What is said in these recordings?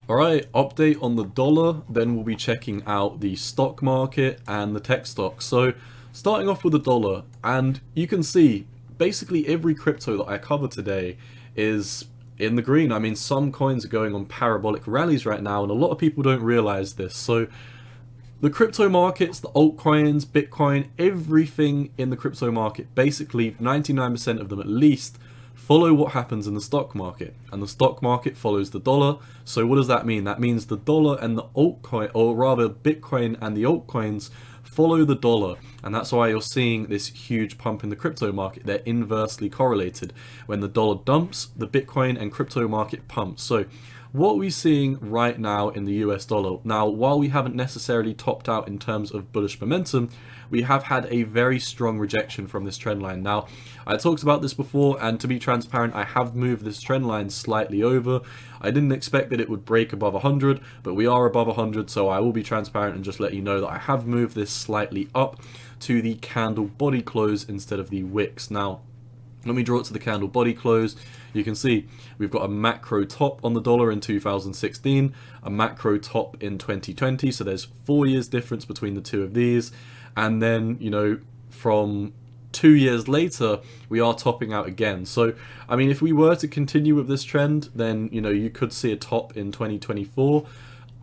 Alright, update on the dollar, then we'll be checking out the stock market and the tech stocks. So, starting off with the dollar, and you can see basically every crypto that I cover today is in the green. I mean, some coins are going on parabolic rallies right now, and a lot of people don't realize this. So, the crypto markets, the altcoins, Bitcoin, everything in the crypto market, basically 99% of them at least, follow what happens in the stock market. And the stock market follows the dollar. So what does that mean? That means the dollar and the altcoin, or rather Bitcoin and the altcoins, follow the dollar. And that's why you're seeing this huge pump in the crypto market. They're inversely correlated. When the dollar dumps, the Bitcoin and crypto market pumps. So what are we seeing right now in the US dollar? Now, while we haven't necessarily topped out in terms of bullish momentum, we have had a very strong rejection from this trend line. Now, I talked about this before, and to be transparent, I have moved this trend line slightly over. I didn't expect that it would break above 100, but we are above 100, so I will be transparent and just let you know that I have moved this slightly up to the candle body close instead of the wicks. Now, when we draw it to the candle body close, you can see we've got a macro top on the dollar in 2016, a macro top in 2020, so there's 4 years difference between the two of these. And then, you know, from 2 years later, we are topping out again. So, I mean, if we were to continue with this trend, then, you know, you could see a top in 2024.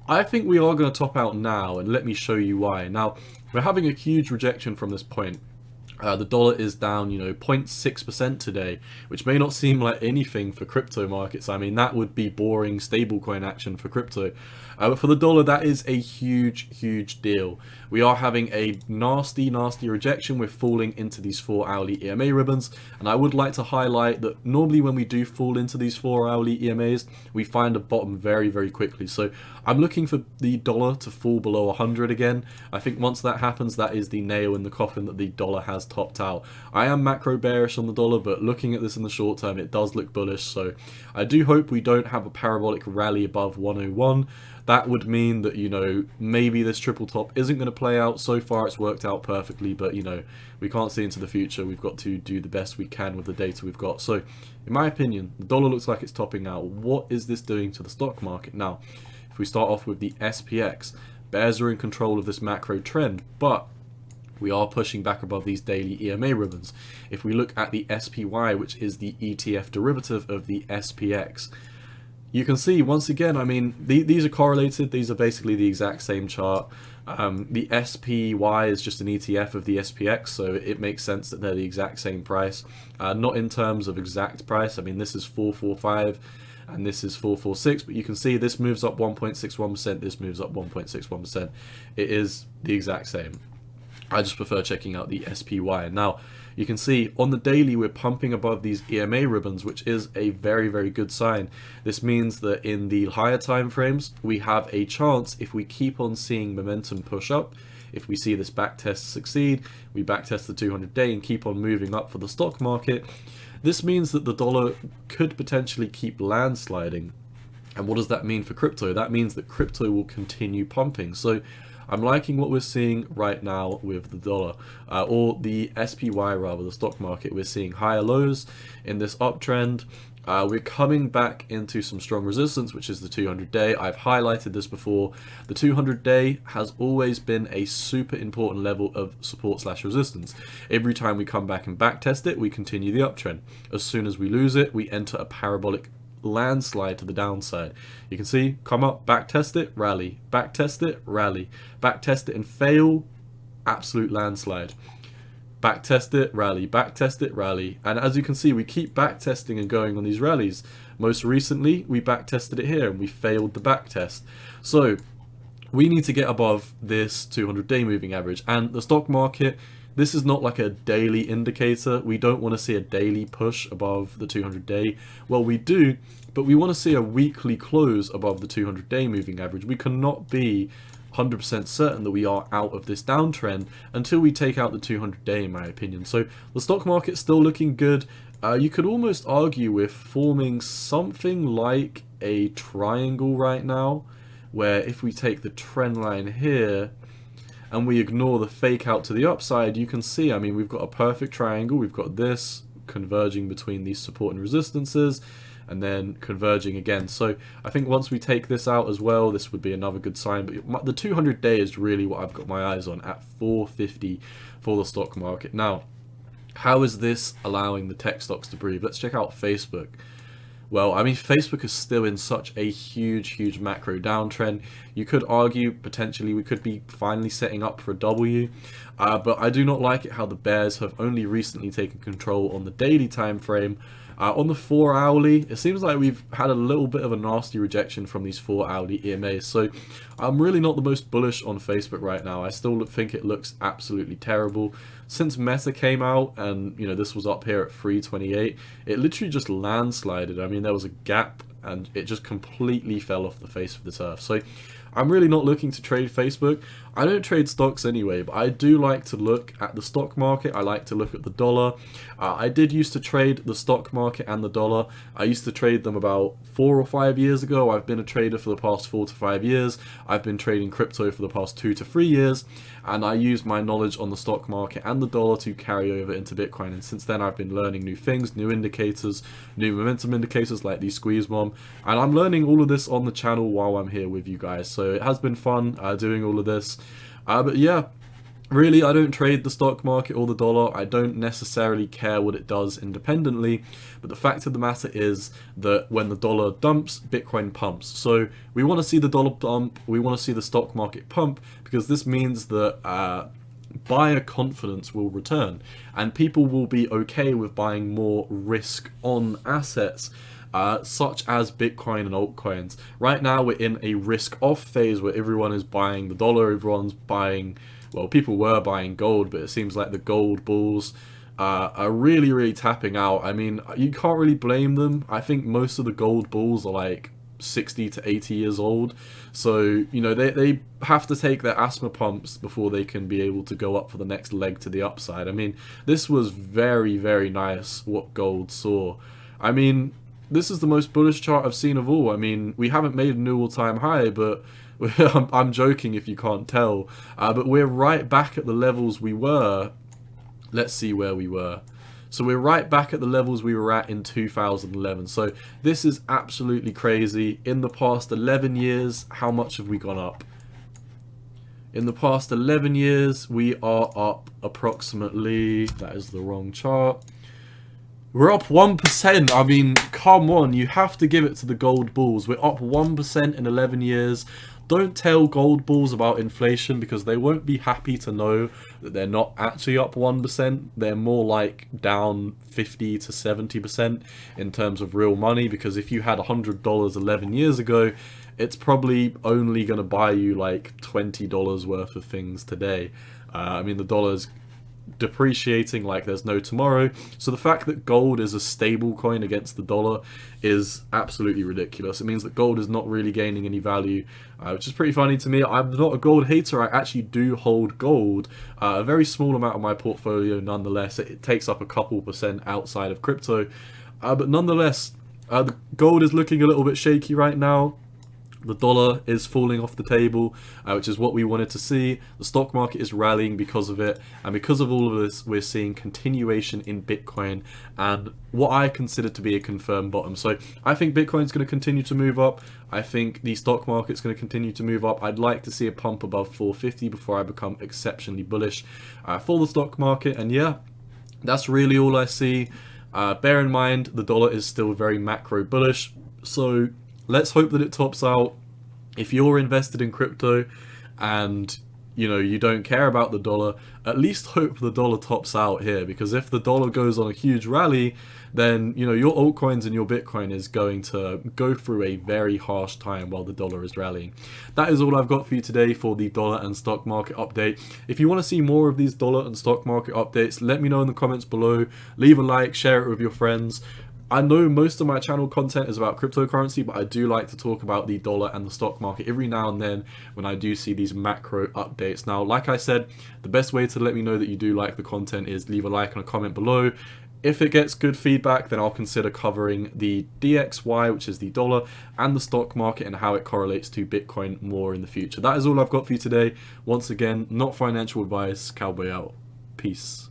I think we are going to top out now, and let me show you why. Now, we're having a huge rejection from this point. The dollar is down, you know, 0.6% today, which may not seem like anything for crypto markets. I mean, that would be boring stablecoin action for crypto. But for the dollar, that is a huge, huge deal. We are having a nasty, nasty rejection. We're falling into these 4-hourly EMA ribbons. And I would like to highlight that normally when we do fall into these 4-hourly EMAs, we find a bottom very, very quickly. So I'm looking for the dollar to fall below 100 again. I think once that happens, that is the nail in the coffin that the dollar has topped out. I am macro bearish on the dollar, but looking at this in the short term, it does look bullish. So I do hope we don't have a parabolic rally above 101. That would mean that, you know, maybe this triple top isn't going to play out. So far it's worked out perfectly, but, you know, we can't see into the future. We've got to do the best we can with the data we've got. So in my opinion, the dollar looks like it's topping out. What is this doing to the stock market? Now, if we start off with the SPX, bears are in control of this macro trend, but we are pushing back above these daily EMA ribbons. If we look at the SPY, which is the ETF derivative of the SPX, you can see once again, I mean, these are correlated. These are basically the exact same chart. The SPY is just an ETF of the SPX, so it makes sense that they're the exact same price. Not in terms of exact price. I mean, this is 445 and this is 446, but you can see this moves up 1.61%, this moves up 1.61%. It is the exact same. I just prefer checking out the SPY. Now, you can see on the daily we're pumping above these EMA ribbons, which is a very, very good sign. This means that in the higher time frames, we have a chance, if we keep on seeing momentum push up, if we see this backtest succeed, we backtest the 200-day and keep on moving up for the stock market. This means that the dollar could potentially keep landsliding. And what does that mean for crypto? That means that crypto will continue pumping. So I'm liking what we're seeing right now with the dollar, or the SPY rather, the stock market. We're seeing higher lows in this uptrend. We're coming back into some strong resistance, which is the 200-day. I've highlighted this before. The 200-day has always been a super important level of support/resistance. Every time we come back and backtest it, we continue the uptrend. As soon as we lose it, we enter a parabolic landslide to the downside. You can see, come up, backtest it, rally, backtest it, rally, backtest it and fail, absolute landslide. Backtest it, rally, backtest it, rally. And as you can see, we keep backtesting and going on these rallies. Most recently, we backtested it here and we failed the backtest. So we need to get above this 200-day moving average. And the stock market, this is not like a daily indicator. We don't want to see a daily push above the 200-day. Well, we do, but we want to see a weekly close above the 200-day moving average. We cannot be 100% certain that we are out of this downtrend until we take out the 200-day, in my opinion. So the stock market's still looking good. You could almost argue we're forming something like a triangle right now, where if we take the trend line here and we ignore the fake out to the upside, you can see, I mean, we've got a perfect triangle. We've got this converging between these support and resistances, and then converging again. So I think once we take this out as well, this would be another good sign. But the 200-day is really what I've got my eyes on at 450 for the stock market. Now, how is this allowing the tech stocks to breathe? Let's check out Facebook. Well, I mean, Facebook is still in such a huge macro downtrend. You could argue potentially we could be finally setting up for a W, but I do not like it how the bears have only recently taken control on the daily time frame. On the 4-hourly, it seems like we've had a little bit of a nasty rejection from these 4-hourly EMAs. So I'm really not the most bullish on Facebook right now. I still think it looks absolutely terrible. Since Meta came out and, you know, this was up here at 328, it literally just landslided. I mean, there was a gap and it just completely fell off the face of the turf. So I'm really not looking to trade Facebook. I don't trade stocks anyway, but I do like to look at the stock market. I like to look at the dollar. I did used to trade the stock market and the dollar. I used to trade them about 4 or 5 years ago. I've been a trader for the past 4 to 5 years. I've been trading crypto for the past 2 to 3 years, and I use my knowledge on the stock market and the dollar to carry over into Bitcoin. And since then, I've been learning new things, new indicators, new momentum indicators like the squeeze bomb, and I'm learning all of this on the channel while I'm here with you guys. So it has been fun doing all of this. But yeah, really, I don't trade the stock market or the dollar. I don't necessarily care what it does independently, but the fact of the matter is that when the dollar dumps, Bitcoin pumps. So we want to see the dollar dump, we want to see the stock market pump, because this means that buyer confidence will return and people will be okay with buying more risk on assets. Such as Bitcoin and altcoins. Right now we're in a risk off phase where everyone is buying the dollar, everyone's buying, well, people were buying gold, but it seems like the gold bulls are really tapping out. I mean, you can't really blame them. I think most of the gold bulls are like 60 to 80 years old, so you know they have to take their asthma pumps before they can be able to go up for the next leg to the upside. I mean, this was very nice what gold saw. I mean, this is the most bullish chart I've seen of all. I mean, we haven't made a new all-time high, but I'm joking if you can't tell. But we're right back at the levels we were. Let's see where we were. So we're right back at the levels we were at in 2011. So this is absolutely crazy. In the past 11 years, how much have we gone up? In the past 11 years, we are up approximately, that is the wrong chart. We're up 1%. I mean, come on, you have to give it to the gold bulls. We're up 1% in 11 years. Don't tell gold bulls about inflation, because they won't be happy to know that they're not actually up 1%. They're more like down 50 to 70% in terms of real money, because if you had $100 11 years ago, it's probably only going to buy you like $20 worth of things today. I mean, the dollar's depreciating like there's no tomorrow, so the fact that gold is a stable coin against the dollar is absolutely ridiculous. It means that gold is not really gaining any value, which is pretty funny to me. I'm not a gold hater. I actually do hold gold, a very small amount of my portfolio nonetheless. It takes up a couple percent outside of crypto, but nonetheless, the gold is looking a little bit shaky right now. The dollar is falling off the table, which is what we wanted to see. The stock market is rallying because of it. And because of all of this, we're seeing continuation in Bitcoin and what I consider to be a confirmed bottom. So I think Bitcoin's going to continue to move up. I think the stock market's going to continue to move up. I'd like to see a pump above 450 before I become exceptionally bullish for the stock market. And yeah, that's really all I see. Bear in mind, the dollar is still very macro bullish. So let's hope that it tops out. If you're invested in crypto and you know you don't care about the dollar, at least hope the dollar tops out here, because if the dollar goes on a huge rally, then you know your altcoins and your Bitcoin is going to go through a very harsh time while the dollar is rallying. That is all I've got for you today for the dollar and stock market update. If you want to see more of these dollar and stock market updates, let me know in the comments below. Leave a like, share it with your friends. I know most of my channel content is about cryptocurrency, but I do like to talk about the dollar and the stock market every now and then when I do see these macro updates. Now, like I said, the best way to let me know that you do like the content is leave a like and a comment below. If it gets good feedback, then I'll consider covering the DXY, which is the dollar, and the stock market and how it correlates to Bitcoin more in the future. That is all I've got for you today. Once again, not financial advice. Cowboy out. Peace.